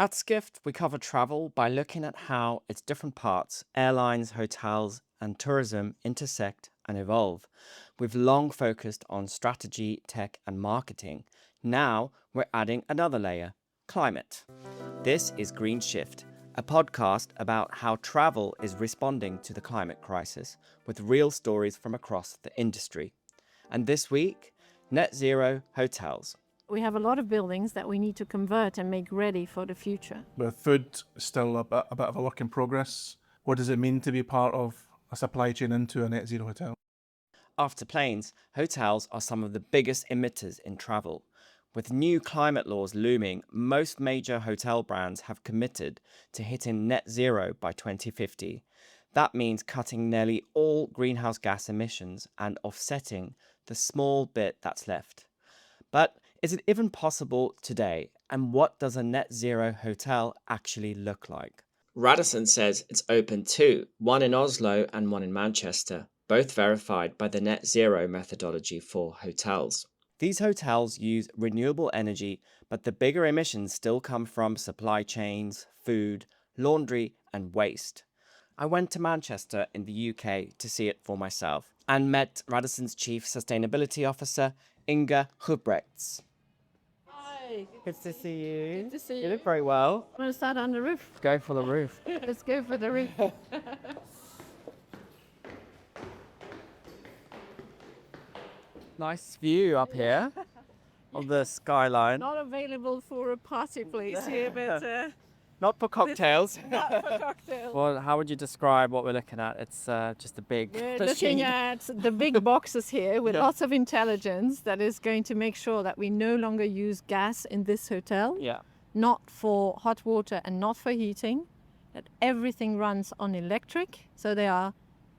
At Skift, we cover travel by looking at how its different parts, airlines, hotels, and tourism intersect and evolve. We've long focused on strategy, tech, and marketing. Now we're adding another layer: climate. This is GreenShift, a podcast about how travel is responding to the climate crisis with real stories from across the industry. And this week, net zero hotels. We have a lot of buildings that we need to convert and make ready for the future. With food still a bit of a work in progress, what does it mean to be part of a supply chain into a net zero hotel? After planes, hotels are some of the biggest emitters in travel. With new climate laws looming, most major hotel brands have committed to hitting net zero by 2050. That means cutting nearly all greenhouse gas emissions and offsetting the small bit that's left. But is it even possible today? And what does a net zero hotel actually look like? Radisson says it's open two, one in Oslo and one in Manchester, both verified by the net zero methodology for hotels. These hotels use renewable energy, but the bigger emissions still come from supply chains, food, laundry, and waste. I went to Manchester in the UK to see it for myself and met Radisson's Chief Sustainability Officer, Inga Hubrechts. Hi, Good to see you. good to see You you. look very well. Want to start on the roof? Go for the roof. Let's go for the roof. Nice view up here of the skyline. Not available for a party place here, but Not for cocktails. not for cocktails. Well, how would you describe what we're looking at? It's just a big We're machine. looking at the big boxes here with Yeah. lots of intelligence that is going to make sure that we no longer use gas in this hotel, Yeah. not for hot water and not for heating, that everything runs on electric. So they are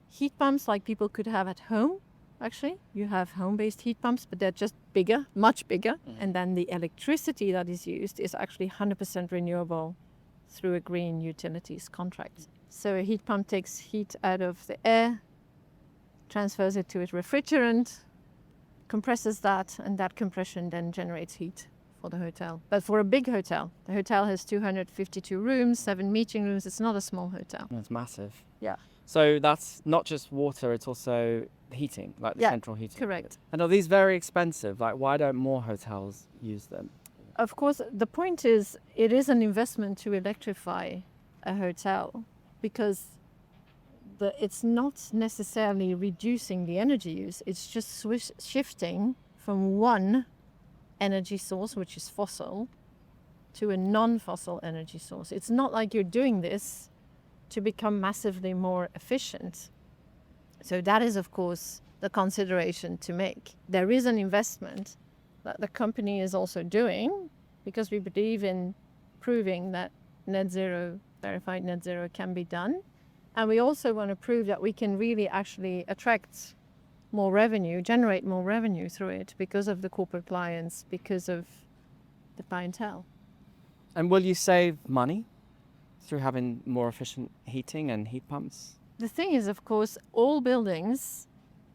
heat pumps like people could have at home. Actually, you have home-based heat pumps, but they're just bigger, much bigger. And then the electricity that is used is actually 100% renewable through a green utilities contract. So a heat pump takes heat out of the air, transfers it to a refrigerant, compresses that, and that compression then generates heat for the hotel. But for a big hotel, the hotel has 252 rooms, 7 meeting rooms. It's not a small hotel. It's massive. Yeah. So that's not just water, it's also heating, like the Yeah, central heating. correct. And are these very expensive? Like, why don't more hotels use them? Of course, the point is it is an investment to electrify a hotel because it's not necessarily reducing the energy use. It's just shifting from one energy source, which is fossil, to a non-fossil energy source. It's not like you're doing this to become massively more efficient. So that is, of course, the consideration to make. There is an investment that the company is also doing because we believe in proving that net zero, verified net zero can be done. And we also want to prove that we can really actually attract more revenue, generate more revenue through it because of the corporate clients, because of the clientele. And will you save money through having more efficient heating and heat pumps? The thing is, of course, all buildings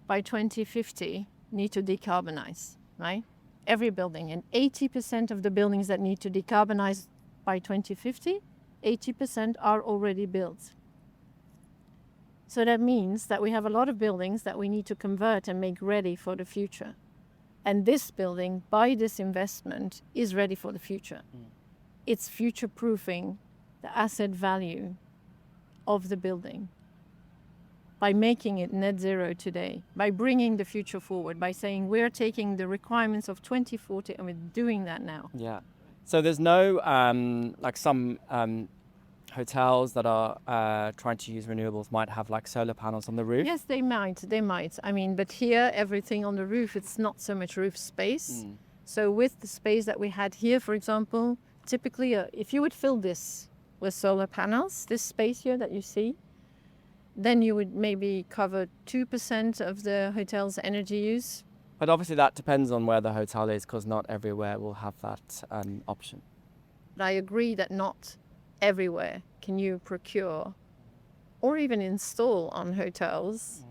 by 2050 need to decarbonize, right? Every building. And 80% of the buildings that need to decarbonize by 2050, 80% are already built. So that means that we have a lot of buildings that we need to convert and make ready for the future. And this building, by this investment, is ready for the future. It's future-proofing the asset value of the building by making it net zero today, by bringing the future forward, by saying we're taking the requirements of 2040 and we're doing that now. Yeah. So there's no, like some hotels that are trying to use renewables might have like solar panels on the roof. Yes, they might. I mean, but here, everything on the roof, it's not so much roof space. So with the space that we had here, for example, typically, if you would fill this with solar panels, this space here that you see, then you would maybe cover 2% of the hotel's energy use. But obviously that depends on where the hotel is, because not everywhere will have that option. But I agree that not everywhere can you procure or even install on hotels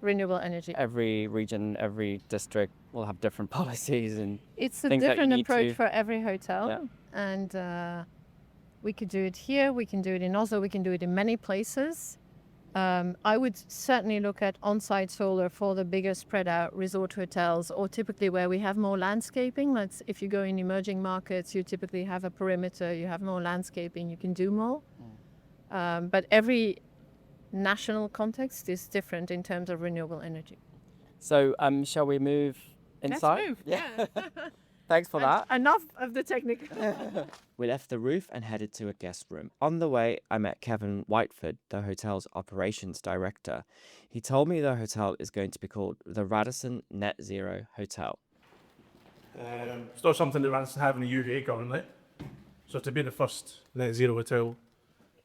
renewable energy. Every region, every district will have different policies and It's a things that you different need approach to- for every hotel. Yeah. And We could do it here, we can do it in Oslo, we can do it in many places. I would certainly look at on-site solar for the bigger spread out resort hotels, or typically where we have more landscaping. Let's, if you go in emerging markets, you typically have a perimeter, you have more landscaping, you can do more. But every national context is different in terms of renewable energy. So, shall we move inside? Let's move. Yeah. Thanks for that. Enough of the technical. We left the roof and headed to a guest room. On the way, I met Kevin Whiteford, the hotel's operations director. He told me the hotel is going to be called the Radisson Net Zero Hotel. It's not something that Radisson have in the UK currently. So to be the first net zero hotel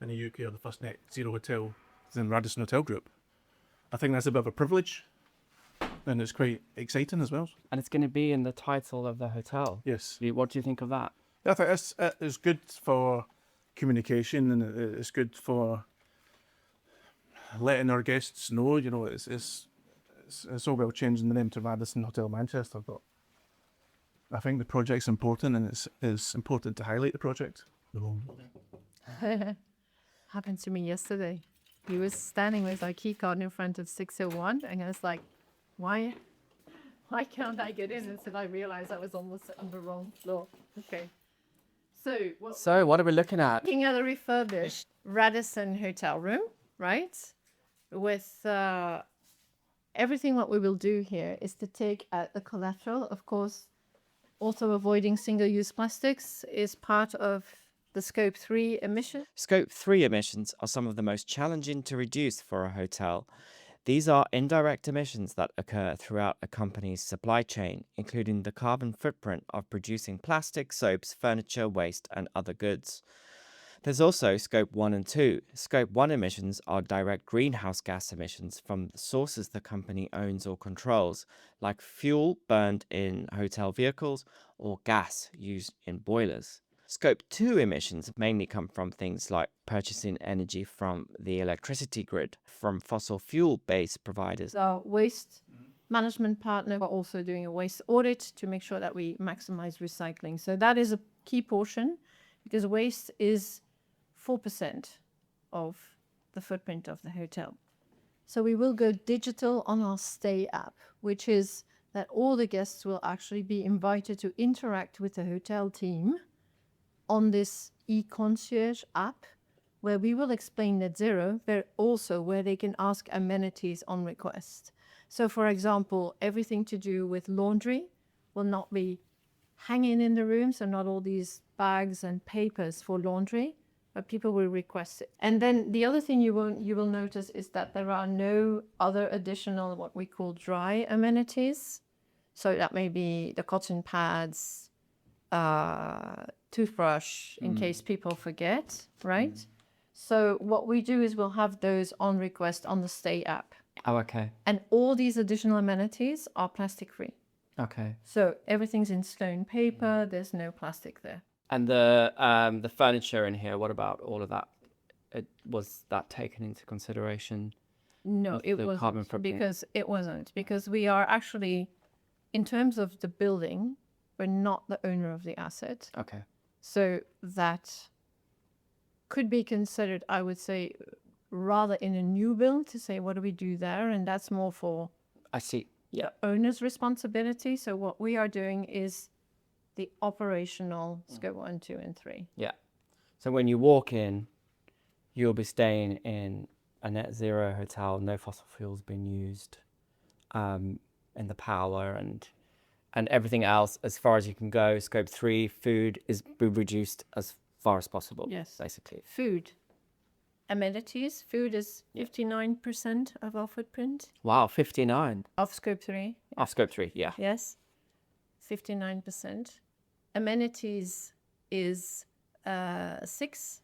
in the UK, or the first net zero hotel in Radisson Hotel Group, I think that's a bit of a privilege, and it's quite exciting as well. And it's going to be in the title of the hotel. Yes. What do you think of that? I think it's good for communication, and it's good for letting our guests know, you know, it's all about changing the name to Radisson Hotel Manchester, but I think the project's important, and it's important to highlight the project. Happened to me yesterday. He was standing with our key card in front of 601, and I was like, why can't I get in? Until I realized I was almost on the wrong floor. Okay. So what are we looking at? looking at a refurbished Radisson hotel room, right? With everything what we will do here is to take out the collateral. Of course, also avoiding single-use plastics is part of the Scope 3 emission. Scope 3 emissions are some of the most challenging to reduce for a hotel. These are indirect emissions that occur throughout a company's supply chain, including the carbon footprint of producing plastic, soaps, furniture, waste, and other goods. There's also Scope 1 and 2. Scope 1 emissions are direct greenhouse gas emissions from the sources the company owns or controls, like fuel burned in hotel vehicles or gas used in boilers. Scope 2 emissions mainly come from things like purchasing energy from the electricity grid, from fossil fuel-based providers. Our waste management partner, we're also doing a waste audit to make sure that we maximize recycling. So that is a key portion, because waste is 4% of the footprint of the hotel. So we will go digital on our Stay app, which is that all the guests will actually be invited to interact with the hotel team on this e-concierge app, where we will explain net zero, but also where they can ask amenities on request. So for example, everything to do with laundry will not be hanging in the room, so not all these bags and papers for laundry, but people will request it. And then the other thing you will notice is that there are no other additional what we call dry amenities. So that may be the cotton pads, toothbrush in case people forget, right? So what we do is we'll have those on request on the Stay app. Oh, okay. And all these additional amenities are plastic free. Okay. So everything's in stone paper, there's no plastic there. And the furniture in here, what about all of that? Was that taken into consideration? No, it the carbon wasn't, footprint? because it wasn't, because we are actually, in terms of the building, we're not the owner of the asset. Okay. So that could be considered, I would say, rather in a new build to say, what do we do there? And that's more for I see. Yeah. the owner's responsibility. So what we are doing is the operational Scope 1, 2, and 3. Yeah. So when you walk in, you'll be staying in a net zero hotel, no fossil fuels being used, and the power and everything else, as far as you can go. Scope 3, food is be reduced as far as possible. Yes. Basically. Food. Amenities. Food is 59% of our footprint. Wow, 59. Of Scope 3. Oh, Scope 3, yeah. Yes. 59%. Amenities is 6.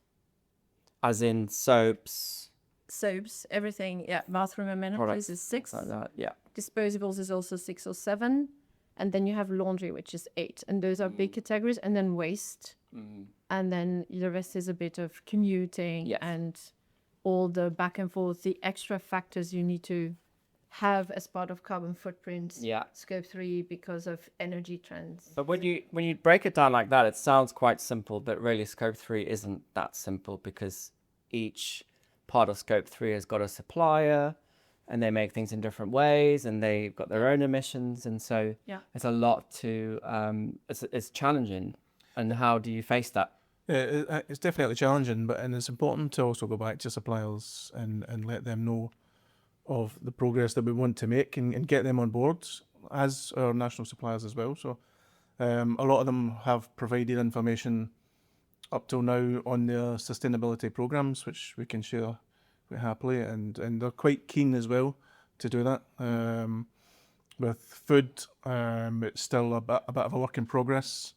As in soaps, Soaps, everything. Yeah. Bathroom amenities products, is 6. like that. Yeah. Disposables is also 6 or 7. And then you have laundry, which is 8. And those are big categories. And then waste. And then the rest is a bit of commuting Yes. and all the back and forth, the extra factors you need to have as part of carbon footprint Yeah. scope 3 because of energy trends. But when you break it down like that, it sounds quite simple, but really scope 3 isn't that simple because each part of scope 3 has got a supplier and they make things in different ways and they've got their own emissions, and so Yeah. it's a lot to it's challenging. And how do you face that? Yeah, it's definitely challenging, and it's important to also go back to suppliers and let them know of the progress that we want to make and get them on board as our national suppliers as well. So a lot of them have provided information up till now on their sustainability programs, which we can share quite happily, and they're quite keen as well to do that. With food, it's still a bit of a work in progress.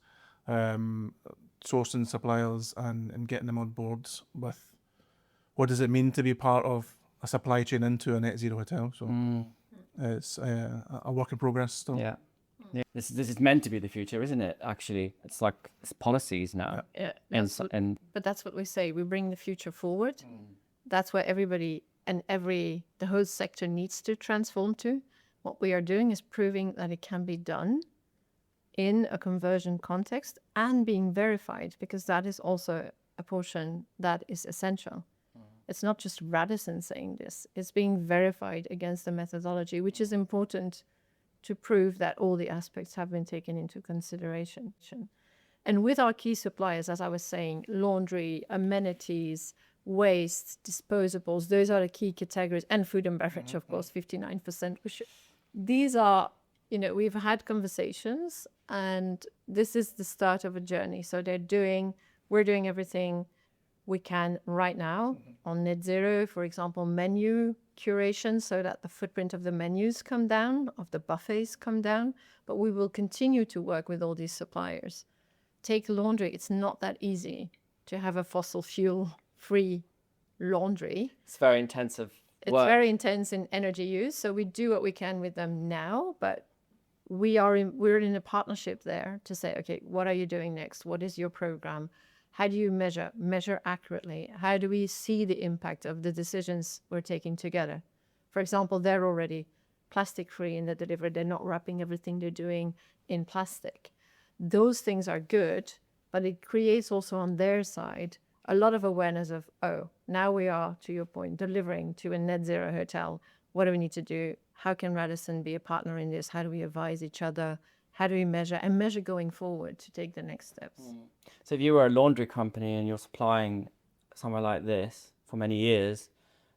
Sourcing suppliers and getting them on board with what does it mean to be part of a supply chain into a net zero hotel. So it's a work in progress still. Yeah. Yeah. This is meant to be the future, isn't it? Actually, it's like it's policies now. Yeah, And but that's what we say. We bring the future forward. That's where everybody and the whole sector needs to transform to. What we are doing is proving that it can be done in a conversion context and being verified, because that is also a portion that is essential. It's not just Radisson saying this, it's being verified against the methodology, which is important to prove that all the aspects have been taken into consideration. And with our key suppliers, as I was saying, laundry, amenities, waste, disposables, those are the key categories, and food and beverage, of course, 59%. These are, we've had conversations, and this is the start of a journey. So we're doing everything we can right now on net zero, for example, menu curation, so that the footprint of the menus come down, of the buffets come down. But we will continue to work with all these suppliers. Take laundry. It's not that easy to have a fossil fuel free laundry. it's very intensive It's work. very intense in energy use. So we do what we can with them now, but we're in a partnership there to say, okay, what are you doing next? What is your program? How do you measure accurately? How do we see the impact of the decisions we're taking together? For example, they're already plastic free in the delivery. They're not wrapping everything they're doing in plastic. Those things are good, but it creates also on their side a lot of awareness of, oh, now we are, to your point, delivering to a net zero hotel. What do we need to do? How can Radisson be a partner in this? How do we advise each other? How do we measure going forward to take the next steps? So if you were a laundry company and you're supplying somewhere like this for many years,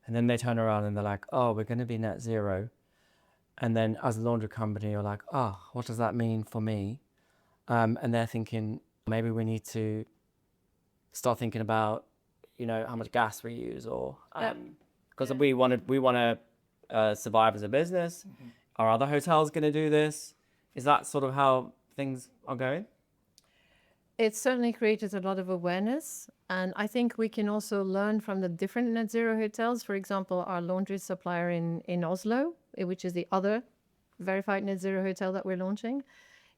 and then they turn around and they're like, oh, we're going to be net zero. And then as a laundry company, you're like, oh, what does that mean for me? And they're thinking, maybe we need to start thinking about, how much gas we use, or because we want to survive as a business. Are other hotels going to do this? Is that sort of how things are going? It certainly created a lot of awareness. And I think we can also learn from the different net zero hotels. For example, our laundry supplier in Oslo, which is the other verified net zero hotel that we're launching,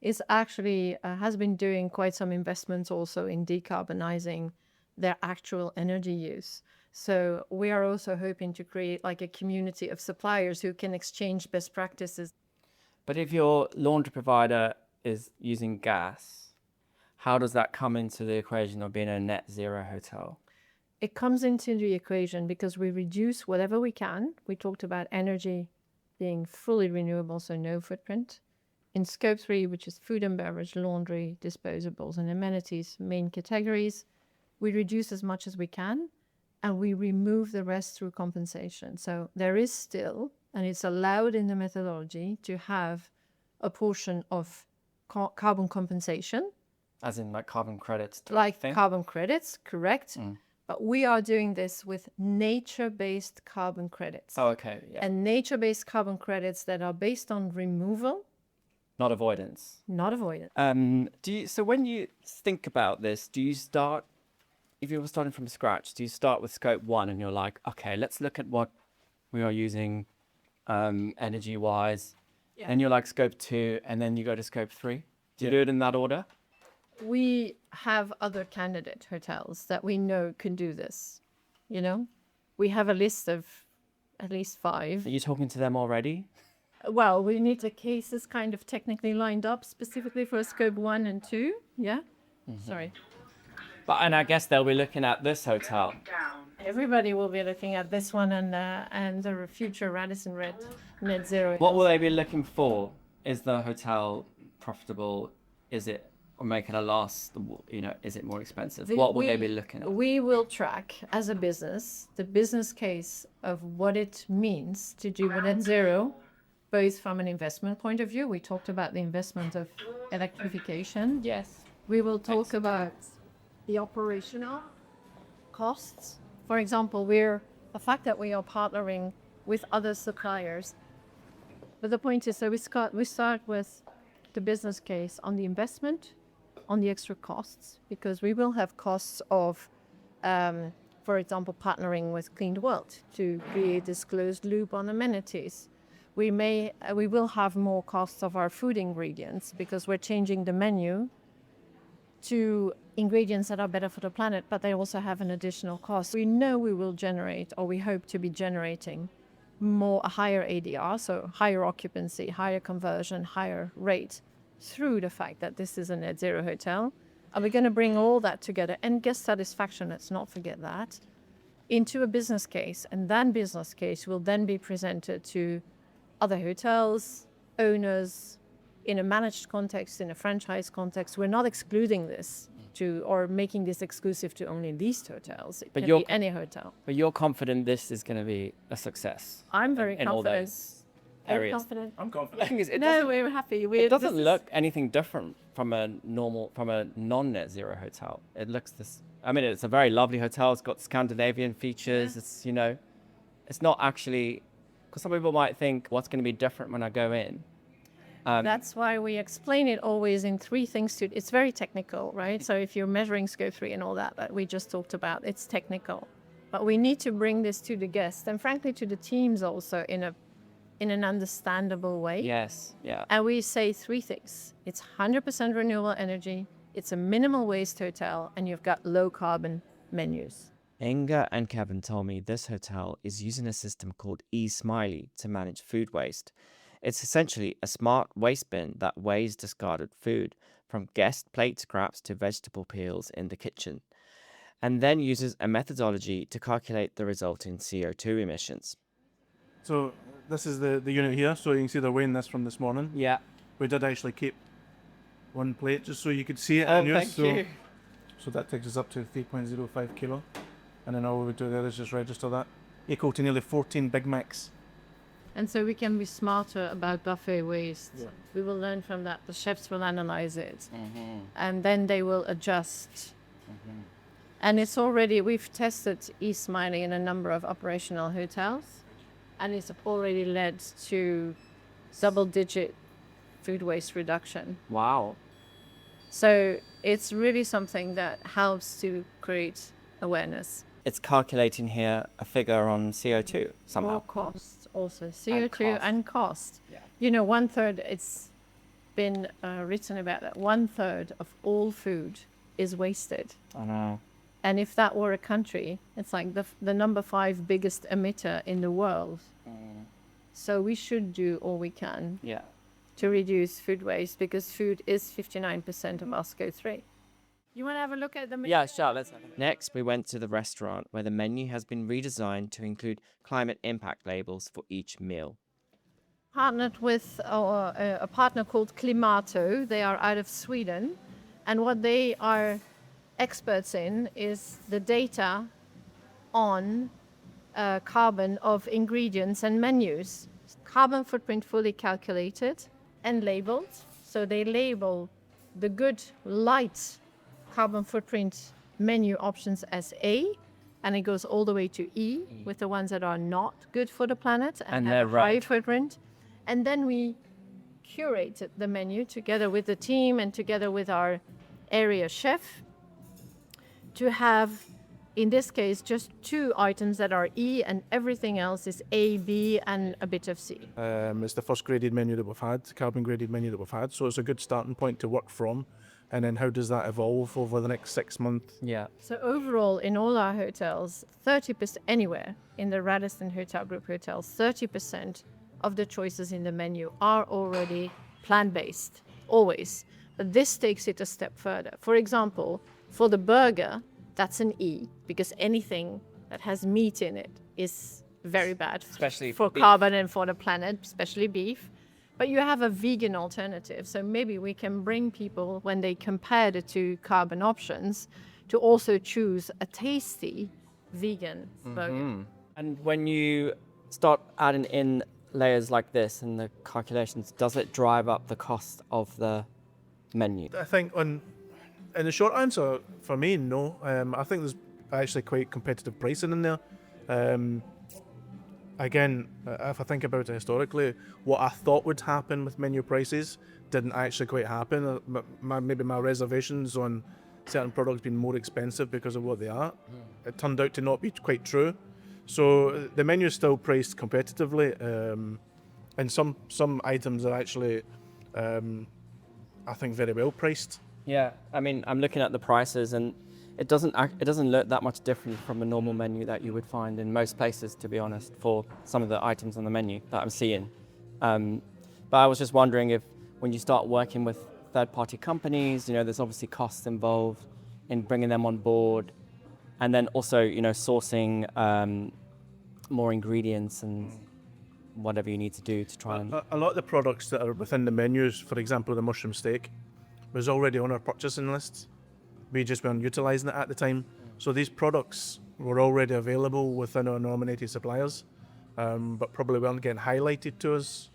is actually has been doing quite some investments also in decarbonizing their actual energy use. So we are also hoping to create like a community of suppliers who can exchange best practices. But if your laundry provider is using gas, how does that come into the equation of being a net zero hotel? It comes into the equation because we reduce whatever we can. We talked about energy being fully renewable, so no footprint. In scope 3, which is food and beverage, laundry, disposables, and amenities, main categories, we reduce as much as we can, and we remove the rest through compensation. So there is still, and it's allowed in the methodology, to have a portion of carbon compensation. As in like carbon credits? Like carbon credits, correct. But we are doing this with nature-based carbon credits. Oh, okay. Yeah. And nature-based carbon credits that are based on removal. Not avoidance. Not avoidance. So when you think about this, do you start, if you were starting from scratch, do you start with scope 1 and you're like, okay, let's look at what we are using energy-wise. Yeah. And you're like scope 2, and then you go to scope 3? Do you do it in that order? We have other candidate hotels that we know can do this. We have a list of at least 5. Are you talking to them already? Well, we need the cases kind of technically lined up specifically for scope 1 and 2. Yeah? Sorry. And I guess they'll be looking at this hotel. Everybody will be looking at this one and the future Radisson Red net zero. What will they be looking for? Is the hotel profitable? Is it making a loss? Is it more expensive? What will they be looking at? We will track as a business the business case of what it means to do a net zero, both from an investment point of view. We talked about the investment of electrification. Yes. We will talk about the operational costs. For example, the fact that we are partnering with other suppliers. But the point is that we start with the business case on the investment, on the extra costs, because we will have costs of, for example, partnering with Clean World to create this closed loop on amenities. We will have more costs of our food ingredients because we're changing the menu to ingredients that are better for the planet, but they also have an additional cost. We know we will generate, or we hope to be generating, a higher ADR, so higher occupancy, higher conversion, higher rate, through the fact that this is a net zero hotel. And we're going to bring all that together, and guest satisfaction, let's not forget that, into a business case. And that business case will then be presented to other hotels, owners, in a managed context, in a franchise context. We're not excluding this or making this exclusive to only these hotels. It can be any hotel. But you're confident this is going to be a success? I'm very in all confident. those areas. Confident. I'm confident. We're happy. It doesn't look anything different from a non-net zero hotel. It looks this. I mean, it's a very lovely hotel. It's got Scandinavian features. Yeah. It's not actually, because some people might think, what's going to be different when I go in? That's why we explain it always in 3 things. It's very technical, right? So if you're measuring scope 3 and all that we just talked about, it's technical. But we need to bring this to the guests and frankly to the teams also in an understandable way. Yes, yeah. And we say 3 things. It's 100% renewable energy, it's a minimal waste hotel, and you've got low carbon menus. Inga and Kevin told me this hotel is using a system called eSmiley to manage food waste. It's essentially a smart waste bin that weighs discarded food, from guest plate scraps to vegetable peels in the kitchen, and then uses a methodology to calculate the resulting CO2 emissions. So this is the unit here, so you can see they're weighing this from this morning. Yeah. We did actually keep one plate just so you could see it. Thank you. So that takes us up to 3.05 kilo. And then all we would do there is just register that. Equal to nearly 14 Big Macs. And so we can be smarter about buffet waste. Yeah. We will learn from that. The chefs will analyze it. And then they will adjust. And we've tested eSmiley in a number of operational hotels. And it's already led to double-digit food waste reduction. Wow. So it's really something that helps to create awareness. It's calculating here a figure on CO2 somehow. More cost also, CO2 and cost. Yeah. 1/3, it's been written about that 1/3 of all food is wasted. I know. And if that were a country, it's like the number 5 biggest emitter in the world. So we should do all we can to reduce food waste, because food is 59% of our scope 3. You want to have a look at the menu? Yeah, sure. Let's have a look. Next, we went to the restaurant where the menu has been redesigned to include climate impact labels for each meal. Partnered with a partner called Klimato. They are out of Sweden. And what they are experts in is the data on carbon of ingredients and menus. Carbon footprint fully calculated and labeled. So they label the good light carbon footprint menu options as A, and it goes all the way to E with the ones that are not good for the planet and have a high footprint. And then we curated the menu together with the team and together with our area chef to have, in this case, just 2 items that are E, and everything else is A, B, and a bit of C. It's the first graded menu that we've had, carbon graded menu that we've had, so it's a good starting point to work from. and then how does that evolve over the next 6 months? Yeah. So overall, in all our hotels, 30% anywhere in the Radisson Hotel Group hotels, 30% of the choices in the menu are already plant-based, always. But this takes it a step further. For example, for the burger, that's an E, because anything that has meat in it is very bad, Especially for beef. carbon and for the planet, especially beef. But you have a vegan alternative. So maybe we can bring people, when they compare the two carbon options, to also choose a tasty vegan burger. And when you start adding in layers like this and the calculations, does it drive up the cost of the menu? I think in the short answer, for me, no. I think there's actually quite competitive pricing in there. Again, if I think about it historically, what I thought would happen with menu prices didn't actually quite happen. Maybe my reservations on certain products being more expensive because of what they are, it turned out to not be quite true. So the menu is still priced competitively, and some items are actually, I think, very well priced. Yeah, I mean, I'm looking at the prices, and it doesn't look that much different from a normal menu that you would find in most places, to be honest, for some of the items on the menu that I'm seeing. But I was just wondering if, when you start working with third-party companies, there's obviously costs involved in bringing them on board, and then also, sourcing more ingredients and whatever you need to do to try and... A lot of the products that are within the menus, for example, the mushroom steak, was already on our purchasing lists. We just weren't utilising it at the time. So these products were already available within our nominated suppliers, but probably weren't getting highlighted to us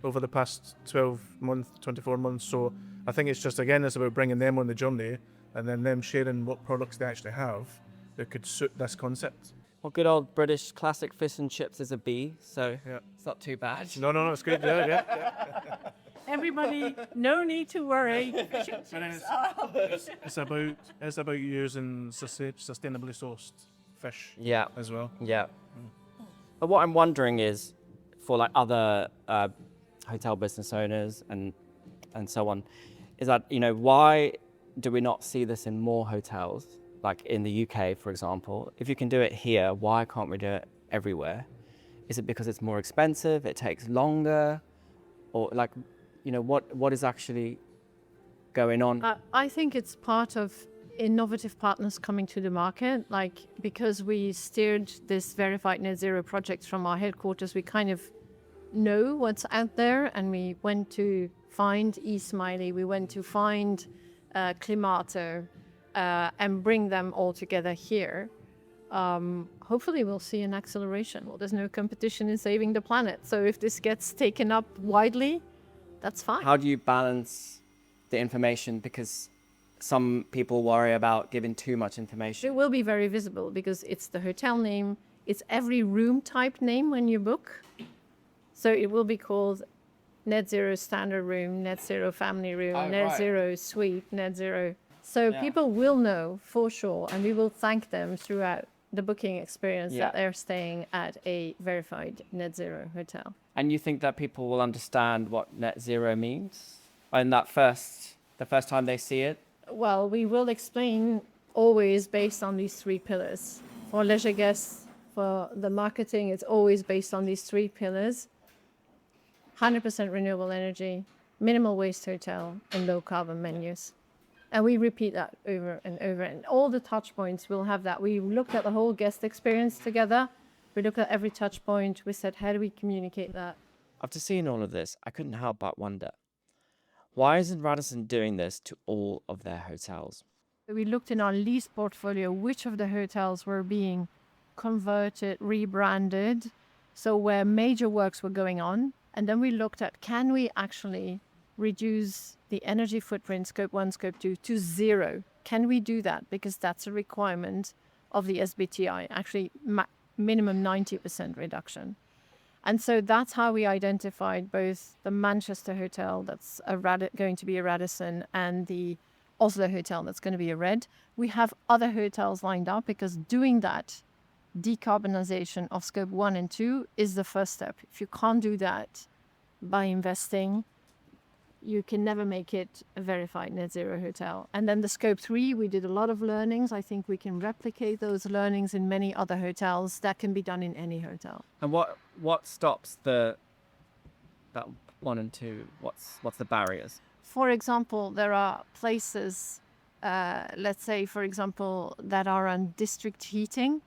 over the past 12 months, 24 months. So I think it's just, again, it's about bringing them on the journey and then them sharing what products they actually have that could suit this concept. Well, good old British classic fish and chips is a B, so Yeah. it's not too bad. No, it's good. Yeah. Everybody, no need to worry. It's about using sustainably sourced fish Yeah, as well. yeah. But what I'm wondering is, for like other hotel business owners and so on, is that, why do we not see this in more hotels, like in the UK, for example? If you can do it here, why can't we do it everywhere? Is it because it's more expensive, it takes longer, or like, what is actually going on? I think it's part of innovative partners coming to the market. Like, because we steered this verified net zero project from our headquarters, we kind of know what's out there, and we went to find eSmiley, we went to find Climato, and bring them all together here. Hopefully we'll see an acceleration. Well, there's no competition in saving the planet, so if this gets taken up widely, that's fine. How do you balance the information? Because some people worry about giving too much information. It will be very visible because it's the hotel name, it's every room type name when you book. So it will be called net zero standard room, net zero family room, Oh, net right. zero suite, net zero. So Yeah. people will know for sure, and we will thank them throughout the booking experience Yeah. that they're staying at a verified net zero hotel. And you think that people will understand what net zero means in the first time they see it? Well, we will explain always based on these three pillars. For leisure guests, for the marketing, it's always based on these three pillars: 100% renewable energy, minimal waste hotel, and low carbon menus. And we repeat that over and over. And all the touch points will have that. We looked at the whole guest experience together. We looked at every touch point. We said, how do we communicate that? After seeing all of this, I couldn't help but wonder, why isn't Radisson doing this to all of their hotels? We looked in our lease portfolio, which of the hotels were being converted, rebranded, so where major works were going on. And then we looked at, can we actually reduce the energy footprint, scope 1, scope 2, to zero? Can we do that? Because that's a requirement of the SBTI, actually minimum 90% reduction. And so that's how we identified both the Manchester hotel, that's going to be a Radisson, and the Oslo hotel, that's going to be a Red. We have other hotels lined up because doing that decarbonization of scope 1 and 2 is the first step. If you can't do that by investing, you can never make it a verified net zero hotel. And then the scope 3, we did a lot of learnings. I think we can replicate those learnings in many other hotels. That can be done in any hotel. And what stops that 1 and 2? What's the barriers? For example, there are places, let's say, for example, that are on district heating.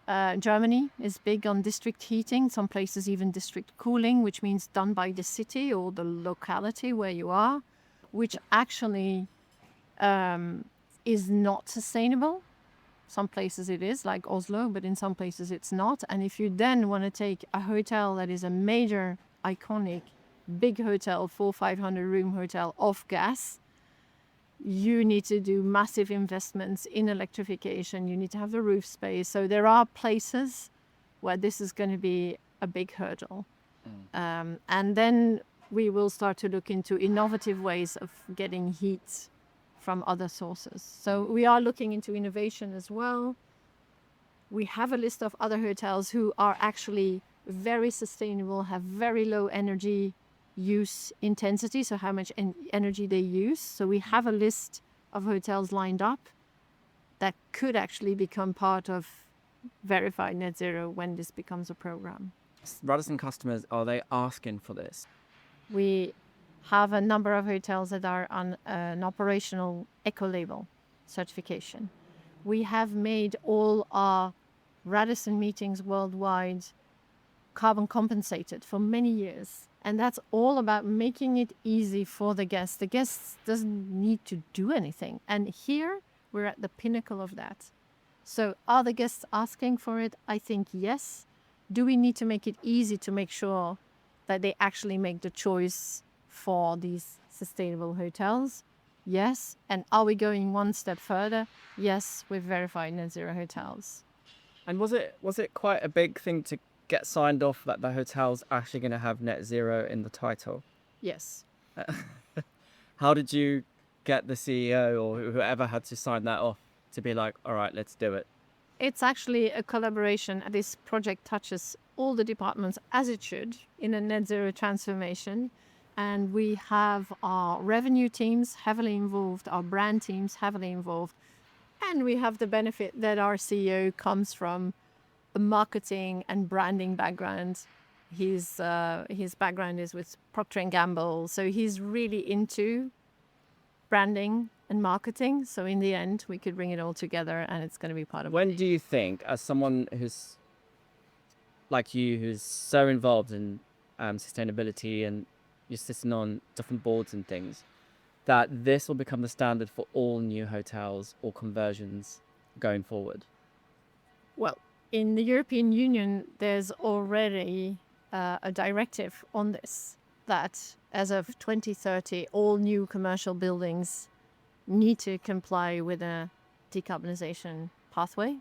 Germany is big on district heating, some places even district cooling, which means done by the city or the locality where you are, which actually is not sustainable. Some places it is, like Oslo, but in some places it's not. And if you then want to take a hotel that is a major, iconic, big hotel, 400-500 room hotel off gas, you need to do massive investments in electrification. You need to have the roof space. So there are places where this is going to be a big hurdle. And then we will start to look into innovative ways of getting heat from other sources. So we are looking into innovation as well. We have a list of other hotels who are actually very sustainable, have very low energy use intensity, so how much energy they use. So we have a list of hotels lined up that could actually become part of verified net zero when this becomes a program. Radisson customers, are they asking for this? We have a number of hotels that are on an operational eco-label certification. We have made all our Radisson meetings worldwide carbon compensated for many years. And that's all about making it easy for the guests. The guests doesn't need to do anything. And here we're at the pinnacle of that. So are the guests asking for it? I think yes. Do we need to make it easy to make sure that they actually make the choice for these sustainable hotels? Yes. And are we going one step further? Yes, with verified net zero hotels. And was it quite a big thing to get signed off that the hotel's actually going to have net zero in the title? Yes. How did you get the CEO or whoever had to sign that off to be like, all right, let's do it? It's actually a collaboration. This project touches all the departments as it should in a net zero transformation. And we have our revenue teams heavily involved, our brand teams heavily involved. And we have the benefit that our CEO comes from a marketing and branding background. His background is with Procter & Gamble. So he's really into branding and marketing. So in the end, we could bring it all together and it's going to be part of it. When do you think, as someone who's like you, who's so involved in sustainability and you're sitting on different boards and things, that this will become the standard for all new hotels or conversions going forward? Well, in the European Union, there's already a directive on this, that as of 2030, all new commercial buildings need to comply with a decarbonization pathway.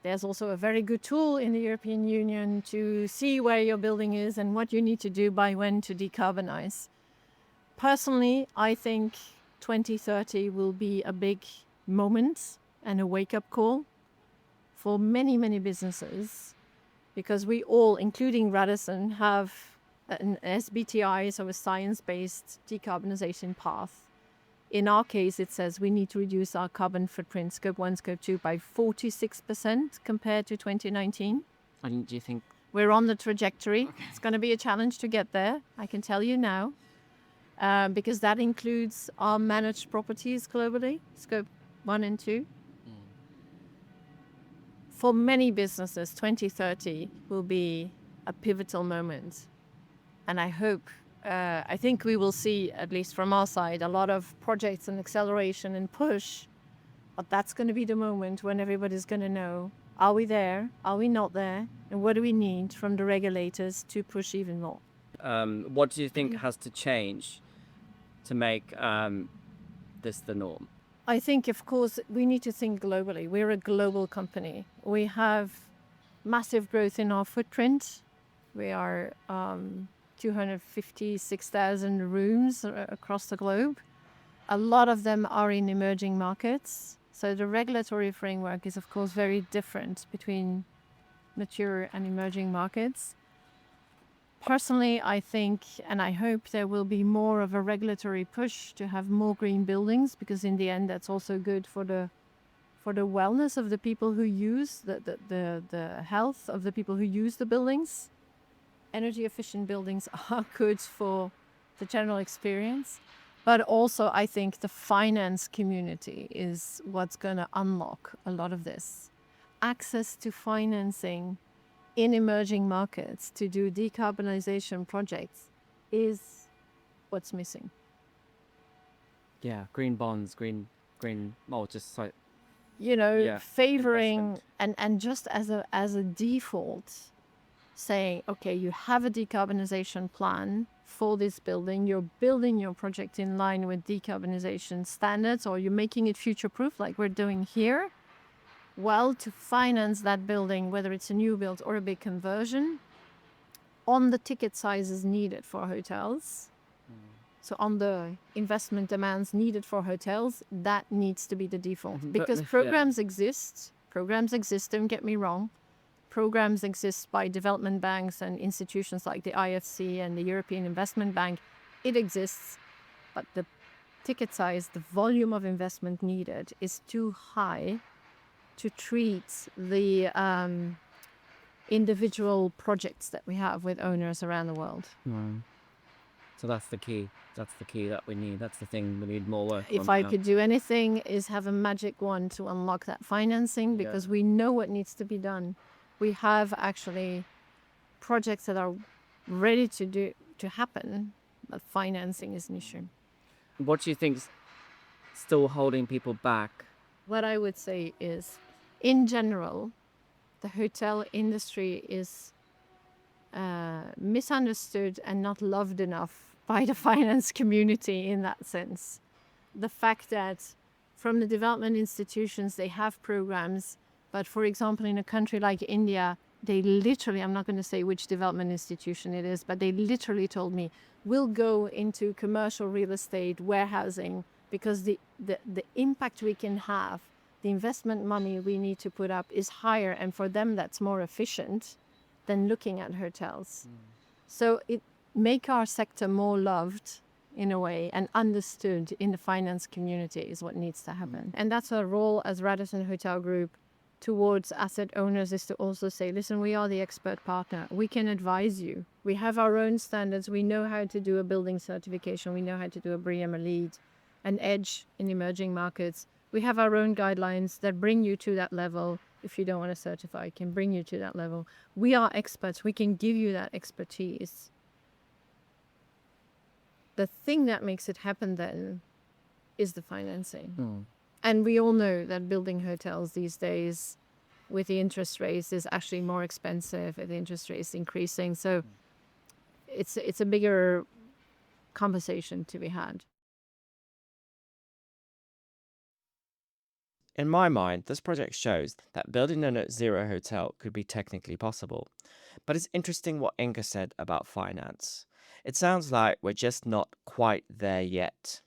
There's also a very good tool in the European Union to see where your building is and what you need to do by when to decarbonize. Personally, I think 2030 will be a big moment and a wake-up call for many, many businesses, because we all, including Radisson, have an SBTI, so a science-based decarbonization path. In our case, it says we need to reduce our carbon footprint, scope 1, scope 2, by 46% compared to 2019. And do you think We're on the trajectory. Okay. It's going to be a challenge to get there, I can tell you now, because that includes our managed properties globally, scope 1 and 2. For many businesses, 2030 will be a pivotal moment. And I think we will see, at least from our side, a lot of projects and acceleration and push. But that's going to be the moment when everybody's going to know, are we there? Are we not there? And what do we need from the regulators to push even more? what do you think has to change to make this the norm? I think, of course, we need to think globally. We're a global company. We have massive growth in our footprint. We are 256,000 rooms across the globe. A lot of them are in emerging markets. So the regulatory framework is, of course, very different between mature and emerging markets. Personally, I think, and I hope there will be more of a regulatory push to have more green buildings, because in the end, that's also good for the wellness of the people who use the health of the people who use the buildings. Energy efficient buildings are good for the general experience, but also I think the finance community is what's going to unlock a lot of this. Access to financing in emerging markets to do decarbonization projects is what's missing. Yeah, green bonds, green, well, just like, Favoring investment. and just as a default, saying, okay, you have a decarbonization plan for this building, you're building your project in line with decarbonization standards, or you're making it future proof like we're doing here. Well, to finance that building, whether it's a new build or a big conversion, on the ticket sizes needed for hotels, so on the investment demands needed for hotels, that needs to be the default. Because programs exist, don't get me wrong. Programs exist by development banks and institutions like the IFC and the European Investment Bank. It exists, but the ticket size, the volume of investment needed is too high to treat the individual projects that we have with owners around the world. So that's the key. That's the key that we need. That's the thing we need more work on. If I could do anything, is have a magic wand to unlock that financing, because we know what needs to be done. We have actually projects that are ready to happen, but financing is an issue. What do you think's still holding people back? What I would say is, in general, the hotel industry is misunderstood and not loved enough by the finance community in that sense. The fact that from the development institutions, they have programs, but for example, in a country like India, they literally, I'm not going to say which development institution it is, but they literally told me, we'll go into commercial real estate, warehousing, because the impact we can have, the investment money we need to put up is higher, and for them that's more efficient than looking at hotels. So it make our sector more loved in a way and understood in the finance community is what needs to happen. And that's our role as Radisson Hotel Group towards asset owners, is to also say, listen, we are the expert partner. We can advise you. We have our own standards. We know how to do a building certification. We know how to do a BREEAM, a LEED, an EDGE in emerging markets. We have our own guidelines that bring you to that level. If you don't want to certify, can bring you to that level. We are experts. We can give you that expertise. The thing that makes it happen then is the financing. And we all know that building hotels these days with the interest rates is actually more expensive, and the interest rate is increasing. So it's a bigger conversation to be had. In my mind, this project shows that building a net zero hotel could be technically possible. But it's interesting what Inka said about finance. It sounds like we're just not quite there yet.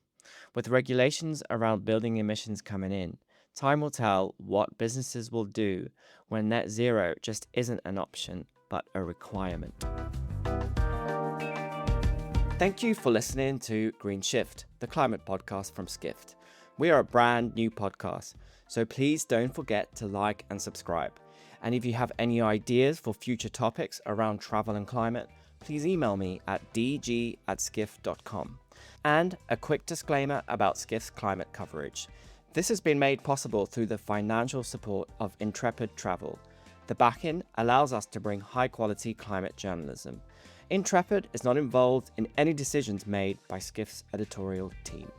With regulations around building emissions coming in, time will tell what businesses will do when net zero just isn't an option, but a requirement. Thank you for listening to GreenShift, the climate podcast from Skift. We are a brand new podcast, so please don't forget to like and subscribe. And if you have any ideas for future topics around travel and climate, please email me at dg@skift.com. And a quick disclaimer about Skift's climate coverage. This has been made possible through the financial support of Intrepid Travel. The backing allows us to bring high-quality climate journalism. Intrepid is not involved in any decisions made by Skift's editorial team.